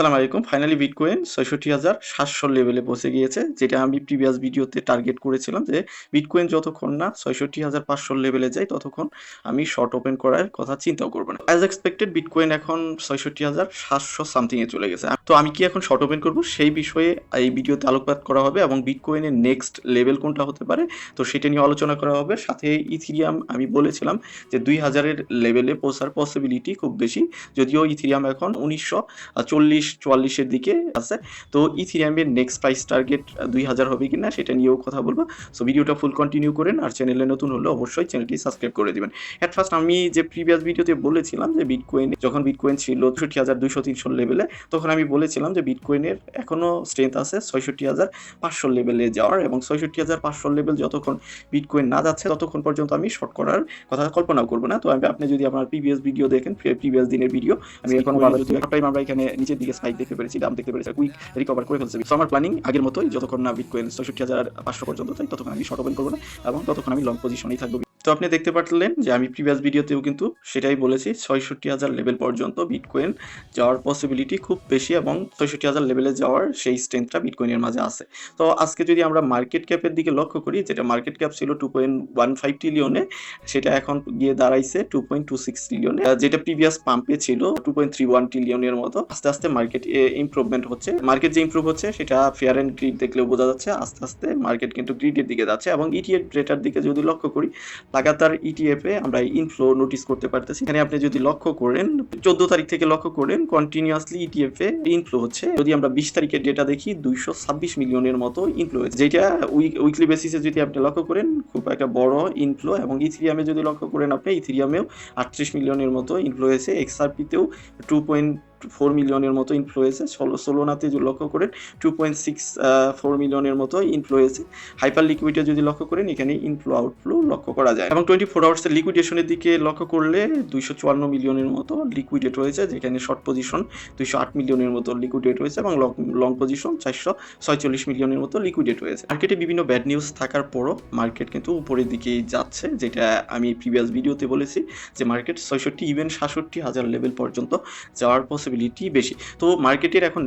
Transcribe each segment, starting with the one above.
আসসালামু আলাইকুম। Finally bitcoin ৬৬,৭০০ লেভেলে পৌঁছে গিয়েছে। যেটা আমি প্রিভিয়াস ভিডিওতে টার্গেট করেছিলাম যে বিটকয়েন যতক্ষণ না ৬৬,৫০০ লেভেলে যায় ততক্ষণ আমি শর্ট ওপেন করার কথা চিন্তাও করব না। অ্যাজ এক্সপেক্টেড বিটকয়েন এখন ৬৬,৭০০ সামথিং এ চলে গেছে। তো আমি কি এখন শর্ট ওপেন করব সেই বিষয়ে এই ভিডিওতে আলোকপাত করা হবে এবং বিটকয়েনের নেক্সট লেভেল কোনটা হতে পারে তো সেটা নিয়ে আলোচনা করা হবে। সাথে ইথেরিয়াম আমি বলেছিলাম যে ২০০০ এর লেভেলে পৌঁছার পসিবিলিটি খুব বেশি। যদিও ইথেরিয়াম এখন ১৯৪০ এর দিকে আছে। তো ইথেরিয়ামের নেক্সট প্রাইস টার্গেট ২০০০ হবে কিনা সেটা নিয়েও কথা বলবো। সো ভিডিওটা ফুল কন্টিনিউ করেন আর চ্যানেলে নতুন হলে অবশ্যই চ্যানেলটি সাবস্ক্রাইব করে দিবেন। এট ফার্স্ট আমি যে প্রিভিয়াস ভিডিওতে বলেছিলাম যে যখন বিটকয়েন ছিল ৬৬,২০০-৩০০ লেভেলে তখন আমি বলেছিলাম যে বিটকয়েনের এখনো স্ট্রেংথ আছে ৬৬,৫০০ লেভেলে যাওয়ার এবং ৬৬,৫০০ লেভেল যতক্ষণ বিটকয়েন না যাচ্ছে ততক্ষণ পর্যন্ত আমি শর্ট করার কথা কল্পনাও করব না। তো আপনি যদি আপনার প্রিভিয়াস ভিডিও দেখেন, প্রিভিয়াস দিনের ভিডিও আমি এখনো টাইম আমরা এখানে নিচের দিকে স্পাইক দেখতে পেরেছি, দাম দেখতে পেরেছি, কুইক রিকভার করে ফেলছে। সো আমার প্ল্যানিং আগের মতোই, যতক্ষণ না বিটকয়েন ৬৬,৫০০ পর্যন্ত যায় ততক্ষণ আমি শর্ট ওপেন করব না এবং ততক্ষণ আমি লং পজিশনেই থাকবো। তো আপনি দেখতে পারলেন যে আমি প্রিভিয়াস ভিডিওতেও কিন্তু সেটাই বলেছি, ৬৬,০০০ লেভেল পর্যন্ত বিটকয়েন যাওয়ার পসিবিলিটি খুব বেশি এবং ৬৬,০০০ লেভেলে যাওয়ার সেই স্ট্রেংথটা বিটকয়েনের মাঝে আছে। তো আজকে যদি আমরা মার্কেট ক্যাপের দিকে লক্ষ্য করি, যেটা মার্কেট ক্যাপ ছিল 2.15 ট্রিলিয়নে, সেটা এখন গিয়ে দাঁড়াইছে 2.26 ট্রিলিয়নে, যেটা প্রিভিয়াস পাম্পে ছিল 2.31 ট্রিলিয়নের মতো। আস্তে আস্তে মার্কেট ইমপ্রুভমেন্ট হচ্ছে। মার্কেট যে ইমপ্রুভ হচ্ছে সেটা ফেয়ার অ্যান্ড গ্রিড দেখলেও বোঝা যাচ্ছে। আস্তে আস্তে মার্কেট কিন্তু গ্রিডের দিকে যাচ্ছে এবং ইটিএফ ডেটার দিকে যদি লক্ষ্য করি, লাগাতার ইটিএফে আমরা ইনফ্লো নোটিস করতে পারতেছি। এখানে আপনি যদি লক্ষ্য করেন 14 তারিখ থেকে লক্ষ্য করেন কন্টিনিউয়াসলি ইটিএফে ইনফ্লো হচ্ছে। যদি আমরা 20 তারিখের ডেটা দেখি 226 মিলিয়নের মতো ইনফ্লো হয়েছে, যেটা উইকলি বেসিসে যদি আপনি লক্ষ্য করেন খুব একটা বড় ইনফ্লো। এবং ইথেরিয়ামে যদি লক্ষ্য করেন আপনি, ইথেরিয়ামেও 38 মিলিয়নের মতো ইনফ্লো হয়েছে। এক্সআরপিতেও 2.4 মিলিয়নের মতো ইনফ্লো হয়েছে। সোলোনাতে যদি লক্ষ্য করেন 2.64 মিলিয়নের মতো ইনফ্লো হয়েছে। হাইপার লিকুইডে যদি লক্ষ্য করেন এখানে ইনফ্লো আউটফ্লো লক্ষ্য করা যায় এবং 24 আওয়ার্সের লিকুইডেশনের দিকে লক্ষ্য করলে 254 মিলিয়নের মতো লিকুইডেট হয়েছে, যেখানে শর্ট পজিশন 208 মিলিয়নের মতো লিকুইডেট হয়েছে এবং লং পজিশন 446 মিলিয়নের মতো লিকুইডেট হয়েছে। মার্কেটে বিভিন্ন ব্যাড নিউজ থাকার পরও মার্কেট কিন্তু উপরের দিকেই যাচ্ছে, যেটা আমি প্রিভিয়াস ভিডিওতে বলেছি যে মার্কেট 66 ইভেন ৬৭,০০০ লেভেল পর্যন্ত যাওয়ার পসিবিলিটি বেশি। তো মার্কেটের এখন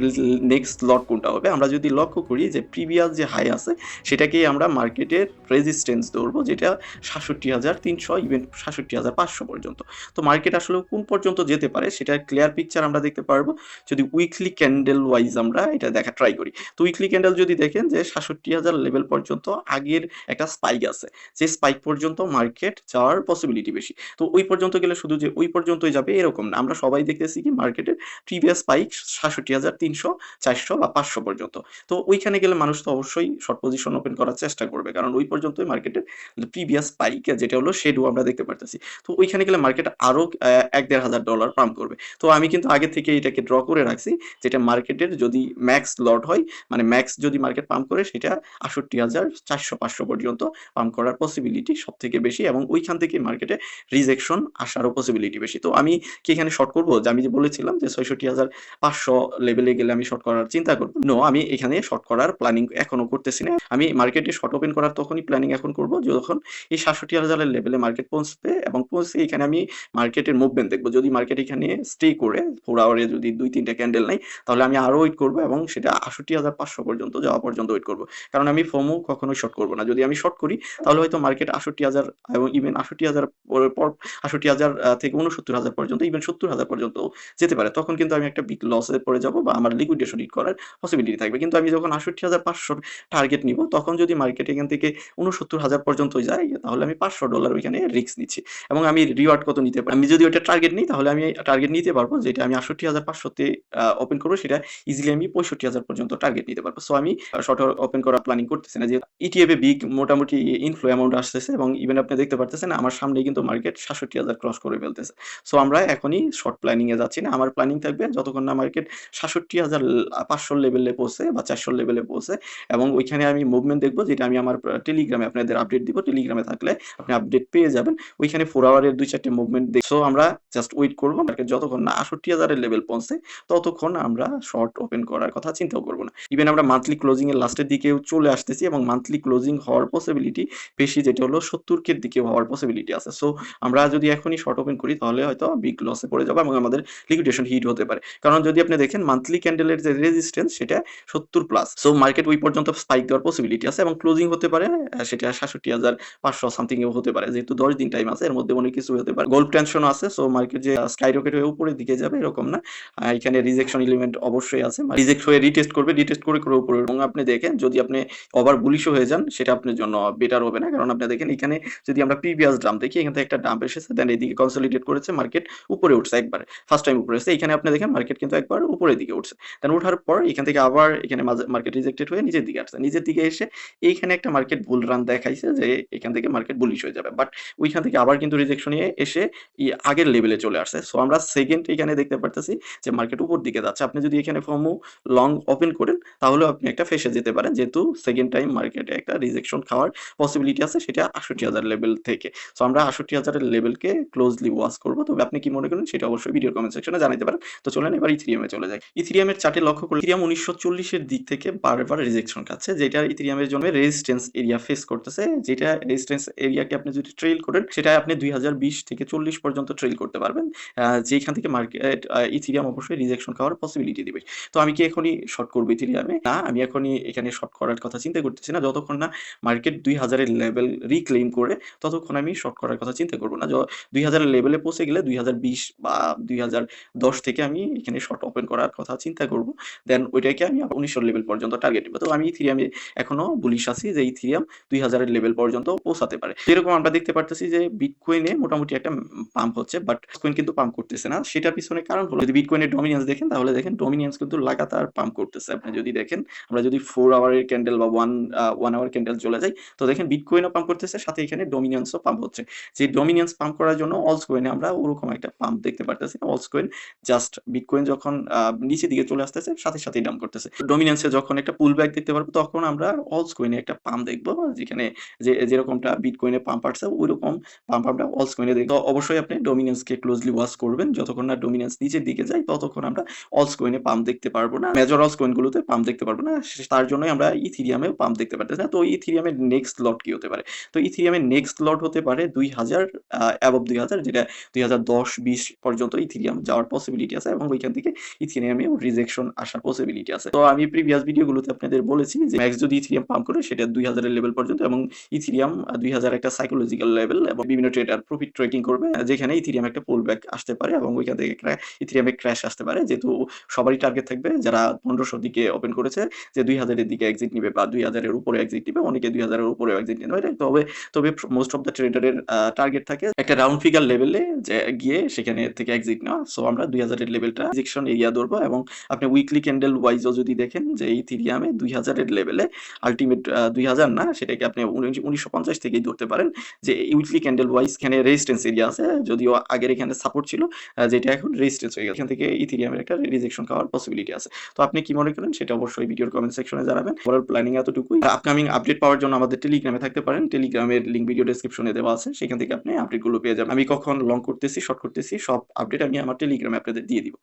নেক্সট লট কোনটা হবে, আমরা যদি লক্ষ্য করি যে প্রিভিয়াস যে হাই আছে সেটাকেই আমরা মার্কেটের রেজিস্ট্যান্স ধরবো, যেটা ৬৭,৩০০ ইভেন ৬৭,৫০০ পর্যন্ত। তো মার্কেট আসলে কোন পর্যন্ত যেতে পারে সেটার ক্লিয়ার পিকচার আমরা দেখতে পারবো যদি উইকলি ক্যান্ডেল ওয়াইজ আমরা এটা দেখা ট্রাই করি। তো উইকলি ক্যান্ডেল যদি দেখেন যে ৬৭,০০০ লেভেল পর্যন্ত আগের একটা স্পাইক আছে, যে স্পাইক পর্যন্ত মার্কেট যাওয়ার পসিবিলিটি বেশি। তো ওই পর্যন্ত গেলে শুধু যে ওই পর্যন্তই যাবে এরকম না, আমরা সবাই দেখতেছি কি মার্কেটের প্রিভিয়াস স্পাইক ৬৭,৩০০, ৪০০ বা ৫০০ পর্যন্ত। তো ওইখানে গেলে মানুষ তো অবশ্যই শর্ট পজিশন ওপেন করার চেষ্টা করবে, কারণ ওই পর্যন্তই মার্কেটের প্রিভিয়াস স্পাইক যেটা হলো শেডো আমরা দেখতে পারতেছি। তো ওইখানে গেলে মার্কেট আরো $১,৫০০ পাম্প করবে। তো আমি কিন্তু আগে থেকে এটাকে ড্র করে রাখছি, যেটা মার্কেটের যদি ম্যাক্স লট হয়, মানে ম্যাক্স যদি মার্কেট পাম্প করে সেটা ৬৮,৪০০-৫০০ পর্যন্ত পাম্প করার পসিবিলিটি সব থেকে বেশি এবং ওইখান থেকে মার্কেটে রিজেকশন আসারও পসিবিলিটি বেশি। তো আমি কি এখানে শর্ট করবো, যে আমি যে বলেছিলাম যে ৬৬,৫০০ লেভেলে গেলে আমি শর্ট করার চিন্তা করবো? নো, আমি এখানে শর্ট করার প্ল্যানিং এখনো করতেছি না। আমি মার্কেটে শর্ট ওপেন করার তখনই প্ল্যানিং এখন করবো যখন এই ৬৭,০০০ লেভেলে মার্কেট পৌঁছবে এবং পৌঁছে এখানে আমি মার্কেটের মুভমেন্ট দেখবো। যদি মার্কেট এখানে স্টে করে 4 আওয়ারে যদি ২-৩টা ক্যান্ডেল নাই, তাহলে আমি আরো ওয়েট করবো এবং সেটা ৬৮,৫০০ পর্যন্ত যাওয়া পর্যন্ত ওয়েট করবো। কারণ আমি ফোমো কখনোই শর্ট করবো না। যদি আমি শর্ট করি তাহলে হয়তো মার্কেট ৬৮,০০০ এবং ইভেন ৬৮,০০০ পর ৬৮,০০০ থেকে ৬৯,০০০ পর্যন্ত, ইভেন ৭০,০০০ পর্যন্ত যেতে পারে। তখন কিন্তু আমি একটা বিগ লসে পড়ে যাবো বা আমার লিকুইডেশন হিট করার পসিবিলিটি থাকবে। কিন্তু আমি যখন ৬৮,৫০০ টার্গেট নিব তখন যদি মার্কেট এখান থেকে ৬৯,০০০ পর্যন্ত যায় তাহলে আমি $৫০০ ওইখানে রিস্ক নিচ্ছি এবং আমি রিওয়ার্ড কত নিতে পারি। আমি যদি ওইটা টার্গেট নিই তাহলে আমি টার্গেট নিতে পারবো, যেটা আমি ৬৮,৫০০ তে ওপেন করবো সেটা ইজিলি আমি ৬৫,০০০ পর্যন্ত টার্গেট নিতে পারবো। সো আমি শর্ট ওপেন করার প্ল্যানিং করতেছি না, যে ইটিএফ এ বিগ মোটামুটি ইনফ্লো অ্যামাউন্ট আসতেছে এবং ইভেন আপনি দেখতে পারতেছেন আমার সামনেই কিন্তু মার্কেট ৬৭,০০০ ক্রস করে ফেলতেছে। সো আমরা এখনই শর্ট প্ল্যানিং এ যাচ্ছি না। আমার প্ল্যানিং থাকবে যতক্ষণ না মার্কেট ৬৭,৫০০ লেভেলে পৌঁছে বা ৪০০ লেভেলে পৌঁছে এবং ওইখানে আমি মুভমেন্ট দেখবো, যেটা আমি আমার টেলিগ্রামে আপনাদের আপডেট দিব। টেলিগ্রামে থাকলে আপনি আপডেট পেয়ে যাবেন। ওইখানে 4 আওয়ারের ২-৪টে মুভমেন্ট সো আমরা জাস্ট ওয়েট করবো। মার্কেট যতক্ষণ না ৬৮,০০০ এর লেভেল পৌঁছে ততক্ষণ আমরা শর্ট ওপেন করার কথা চিন্তাও করবো না। ইভেন আমরা মান্থলি ক্লোজিং এর লাস্টের দিকেও চলে আসতেছি এবং মান্থলি ক্লোজিং হওয়ার পসিবিলিটি বেশি, যেটা হলো ৭০ দিকেও হওয়ার পসিবিলিটি আছে। সো আমরা যদি এখনই শর্ট ওপেন করি তাহলে হয়তো বিগ লসে পড়ে যাবো এবং আমাদের লিকুইডেশন হিট হিট হতে পারে, কারণ যদি আপনি দেখেন মান্থলি ক্যান্ডেলের যে রেজিস্ট্যান্স সেটা 70+। সো মার্কেট ওই পর্যন্ত স্পাইক দেওয়ার পসিবিলিটি আছে এবং ক্লোজিং হতে পারে সেটা ৬৭,৫০০ সামথিং এও হতে পারে, যেহেতু 10 দিন টাইম আছে, এর মধ্যে অনেক কিছু হতে পারে। গোল্ড টেনশনও আছে, সো মার্কেট যে স্কাই রকেট হয়ে উপরের দিকে যাবে এরকম না। এখানে রিজেকশন এলিমেন্ট অবশ্যই আছে, রিজেক্ট হয়ে রিটেস্ট করবে, রিটেস্ট করে করে উপরে, এবং আপনি দেখেন যদি আপনি ওভার বুলিশ হয়ে যান সেটা আপনার জন্য বেটার হবে না, কারণ আপনি দেখেন এখানে যদি আমরা প্রিভিয়াস ডাম্প দেখি, এখান থেকে একটা ডাম্প এসেছে, দেন এদিকে কনসলিডেট করেছে, মার্কেট উপরে উঠছে একবার, ফার্স্ট টাইম উপরে এসেছে, এখানে আপনি দেখেন মার্কেট কিন্তু একবার উপরের দিকে উঠছে, দেন ওঠার পর এখান থেকে আবার এখানে মার্কেট রিজেক্টেড হয়ে নিচের দিকে আসছে, নিচের দিকে এসে এইখানে একটা মার্কেট বুল রান দেখাইছে যে এখান থেকে মার্কেট বুলিশ হয়ে যাবে, বাট ওইখান থেকে আবার কিন্তু রিজেকশন নিয়ে এসে আগের লেভেলে চলে আসছে। সো আমরা সেকেন্ড এখানে দেখতে পারতেছি যে মার্কেট উপর দিকে যাচ্ছে। আপনি যদি এখানে ফর্মু লং ওপেন করেন তাহলে আপনি একটা ফেসে যেতে পারেন, যেহেতু সেকেন্ড টাইম মার্কেটে একটা রিজেকশন খাওয়ার পসিবিলিটি আছে, সেটা ৬৮,০০০ লেভেল থেকে। সো আমরা ৬৮,০০০ এর লেভেলকে ক্লোজলি ওয়াচ করব। তবে আপনি কি মনে করেন সেটা অবশ্যই ভিডিওর কমেন্ট সেকশনে জানাতে পারেন। তো চলেন এবার ইথেরিয়ামে চলে যাই। ইথেরিয়ামের চার্টে লক্ষ্য করলে ইথেরিয়াম ১৯৪০ এর দিক থেকে বারবার রিজেকশন খাচ্ছে, যেটা ইথেরিয়ামের জন্য রেজিস্ট্যান্স এরিয়া ফেস করতেছে, যেটা রেজিস্ট্যান্স এরিয়াকে আপনি যদি ট্রেল করেন সেটা আপনি ২০২০ থেকে ৪০ পর্যন্ত ট্রেল করতে পারবেন, যেখান থেকে মার্কেট ইথেরিয়াম অবশ্যই রিজেকশন খাওয়ার পসিবিলিটি দিবে। তো আমি কি এখনই শর্ট করব ইথেরিয়ামে? না, আমি এখনই এখানে শর্ট করার কথা চিন্তা করতেছি না। যতক্ষণ না মার্কেট ২০০০ এর লেভেল রিক্লেইম করে ততক্ষণ আমি শর্ট করার কথা চিন্তা করব না। ২০০০ এর লেভেলে পৌঁছে গেলে ২০২০ বা ২০১০ থেকে আমি এখানে শর্ট ওপেন করার কথা চিন্তা করব। দেন ওইটাকে আমি ১৯০০ লেভেল পর্যন্ত টার্গেট দিব। তো আমি ইথেরিয়ামে এখনো বুলিশ আছি যে ইথেরিয়াম ২০০০ এর লেভেল পর্যন্ত পৌঁছাতে পারে। যেরকম আমরা দেখতে পারতেছি যে বিটকয়েনে মোটামুটি একটা পাম্প হচ্ছে, বাট কয়েন কিন্তু পাম্প করতেছে না। সেটার পিছনে কারণ হলো, যদি বিটকয়েনের ডমিনেন্স দেখেন তাহলে দেখেন ডমিনেন্স কিন্তু লাগাতার পাম্প করতেছে। আপনি যদি দেখেন, আমরা যদি 4 আওয়ারের ক্যান্ডেল বা 1 আওয়ার ক্যান্ডেল চলে যাই, তো দেখেন বিটকয়েনও পাম্প করতেছে, সাথে এখানে ডমিনেন্সও পাম্প হচ্ছে। যে ডমিনেন্স পাম্প করার জন্য অলস কয়েনে আমরা ওরকম একটা পাম্প দেখতে পারতেছি না। অলস কয়েন জাস্ট বিটকয়েন যখন নিচের দিকে চলে আসতেছে সাথে সাথেই ডাম্প করতেছে। ডমিনেন্সে যখন একটা পুল ব্যাক দেখতে পারবো তখন আমরা অলস কয়েনে একটা পাম্প দেখবো, যেখানে যেরকমটা বিটকয়েনে পাম্প আসছে ওইরকম পাম্প আমরা অলস কয়েনে দেখবো। অবশ্যই আপনি ডমিনেন্সকে ক্লোজলি ওয়াচ করবেন, যতক্ষণ না ডমিনেন্স নিচের দিকে যায় ততক্ষণ আমরা অলস কয়েনে পাম্প দেখতে পারবো না, মেজর অলস কয়েনগুলোতে পাম্প দেখতে পারবো না। তার জন্যই আমরা ইথেরিয়ামে পাম্প দেখতে পারতেছি না। তো ইথেরিয়ামের নেক্সট লট কি হতে পারে? তো ইথেরিয়ামের নেক্সট লট হতে পারে ২০০০, অ্যাবভ ২০০০, যেটা ২০১০-২০ পর্যন্ত ইথেরিয়াম যাওয়ার পসিবিলিটি আছে, এবং ওইখান থেকে ইথেরিয়ামেও রিজেকশন আসার পসিবিলিটি আছে। তো আমি প্রিভিয়াস ভিডিওগুলোতে আপনাদের বলেছি যে ম্যাক্স যদি ইথেরিয়াম পাম্প করে সেটা ২০০০ এর লেভেল পর্যন্ত, এবং ইথেরিয়াম ২০০০ একটা সাইকোলজিক্যাল লেভেল, এবং বিভিন্ন ট্রেডার প্রফিট ট্রেকিং করবে যেখানে ইথেরিয়াম একটা পুল ব্যাক আসতে পারে, এবং ওইখান থেকে ইথেরিয়ামে ক্র্যাশ আসতে পারে, যেহেতু সবারই টার্গেট থাকবে যারা ১৫০০ দিকে ওপেন করেছে যে ২০০০ এর দিকে এক্সিট নিবে বা ২০০০ এর উপরে এক্সিট নিবে, অনেকে ২০০০ এর উপরেও এক্সিট নিবে। তবে তবে মোস্ট অফ দ্য ট্রেডারের টার্গেট থাকে একটা রাউন্ড ফিগার লেভেলে যে গিয়ে সেখানে থেকে এক্সিট নেওয়া। সো আমরা ২০০০ এর লেভেলটা রিজেকশন এরিয়া ধরবো, এবং আপনি উইকলি ক্যান্ডেল ওয়াইজও যদি দেখেন যে ইথেরিয়ামে ২০০০ এর লেভেলে আল্টিমেট ২০০০ না, সেটাকে আপনি ১৯৫০ থেকেই ধরতে পারেন যে উইকলি ক্যান্ডেল ওয়াইজ এখানে রেজিস্ট্যান্স এরিয়া আছে, যদিও আগের এখানে সাপোর্ট ছিল, যেটা এখন রেজিস্ট্যান্স হয়ে গেছে। এখান থেকে ইথেরিয়ামের একটা রিজেকশন খাওয়ার পসিবিলিটি আছে। তো আপনি কি মনে করেন সেটা অবশ্যই ভিডিওর কমেন্ট সেকশনে জানাবেন। ওভারঅল প্ল্যানিং এতটুকুই। আপকামিং আপডেট পাওয়ার জন্য আমাদের টেলিগ্রামে থাকতে পারেন। টেলিগ্রামের লিংক ভিডিও ডেসক্রিপশনে দেওয়া আছে, সেখান থেকে আপনি আপডেটগুলো পেয়ে যাবেন। আমি কখন লং করতেছি, শর্ট করতেছি, সব আপডেট আমি আমার টেলিগ্রামে আপনাদের দিয়ে দিব।